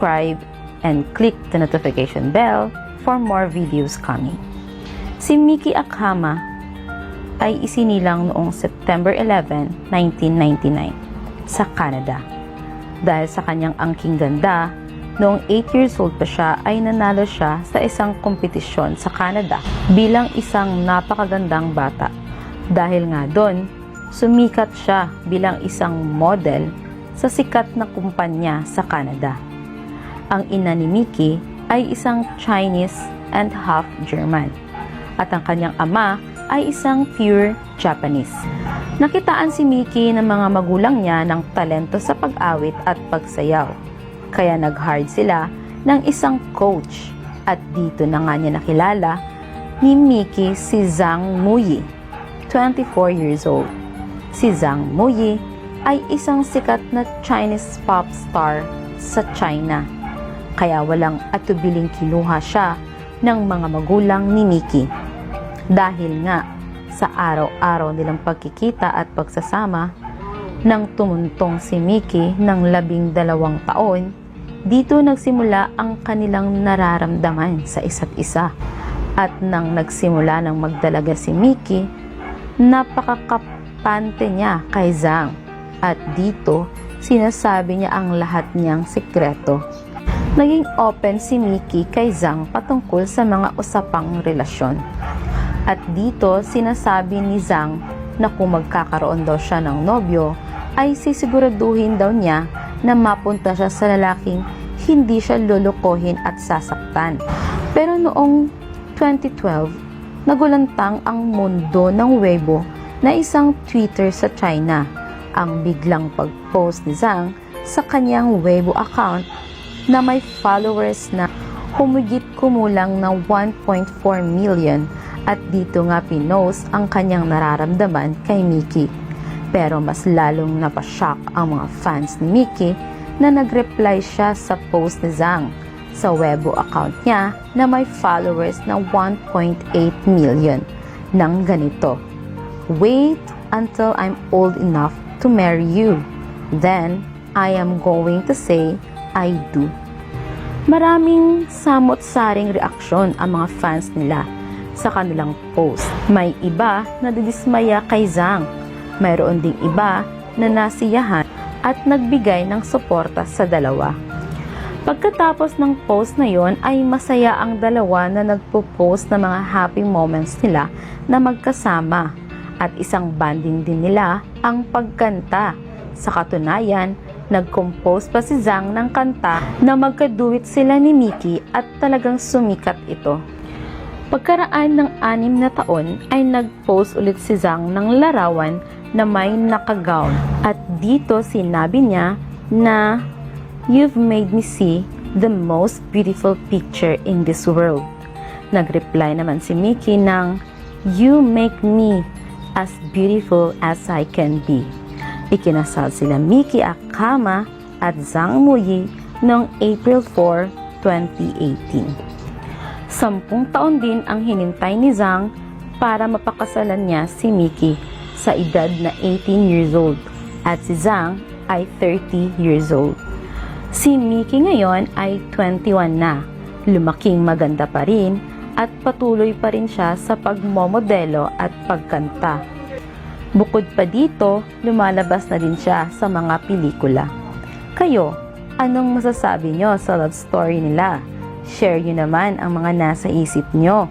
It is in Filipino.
subscribe and click the notification bell for more videos coming. Si Miki Akama ay isinilang noong September 11, 1999 sa Canada. Dahil sa kanyang angking ganda, noong 8 years old pa siya ay nanalo siya sa isang kompetisyon sa Canada bilang isang napakagandang bata. Dahil nga doon, sumikat siya bilang isang model sa sikat na kumpanya sa Canada. Ang ina ni Miki ay isang Chinese and half German at ang kanyang ama ay isang pure Japanese. Nakitaan si Miki ng mga magulang niya ng talento sa pag-awit at pagsayaw. Kaya nag-hire sila ng isang coach at dito na nga niya nakilala ni Miki si Zhang Muyi, 24 years old. Si Zhang Muyi ay isang sikat na Chinese pop star sa China. Kaya walang atubiling kinuha siya ng mga magulang ni Miki. Dahil nga sa araw-araw nilang pagkikita at pagsasama, nang tumuntong si Miki ng 12 taon, dito nagsimula ang kanilang nararamdaman sa isa't isa. At nang nagsimula ng magdalaga si Miki, napakakapante niya kay Zhang. At dito, sinasabi niya ang lahat niyang sikreto. Naging open si Miki kay Zhang patungkol sa mga usapang relasyon. At dito, sinasabi ni Zhang na kung magkakaroon daw siya ng nobyo, ay sisiguraduhin daw niya na mapunta siya sa lalaking hindi siya lulukohin at sasaktan. Pero noong 2012, nagulantang ang mundo ng Weibo na isang Twitter sa China. Ang biglang pag-post ni Zhang sa kanyang Weibo account na may followers na humigit kumulang ng 1.4 million at dito nga pinost ang kanyang nararamdaman kay Miki. Pero mas lalong napashock ang mga fans ni Miki na nag-reply siya sa post ni Zhang sa Weibo account niya na may followers na 1.8 million ng ganito: "Wait until I'm old enough to marry you. Then, I am going to say I do." Maraming samot-saring reaksyon ang mga fans nila sa kanilang post. May iba na didismaya kay Zhang. Mayroon ding iba na nasiyahan at nagbigay ng suporta sa dalawa. Pagkatapos ng post na yon ay masaya ang dalawa na nagpo-post ng mga happy moments nila na magkasama at isang bonding din nila ang pagkanta. Sa katunayan, nag-compose pa si Zhang ng kanta na magkaduet sila ni Miki at talagang sumikat ito. Pagkaraan ng 6 na taon ay nag-post ulit si Zhang ng larawan na may nakagown at dito sinabi niya na "You've made me see the most beautiful picture in this world." Nag-reply naman si Miki ng "You make me as beautiful as I can be." Ikinasal sila Miki Akama at Zhang Muyi noong April 4, 2018. 10 taon din ang hinintay ni Zhang para mapakasalan niya si Miki sa edad na 18 years old at si Zhang ay 30 years old. Si Miki ngayon ay 21 na, lumaking maganda pa rin at patuloy pa rin siya sa pagmomodelo at pagkanta. Bukod pa dito, lumalabas na din siya sa mga pelikula. Kayo, anong masasabi nyo sa love story nila? Share nyo naman ang mga nasa isip nyo.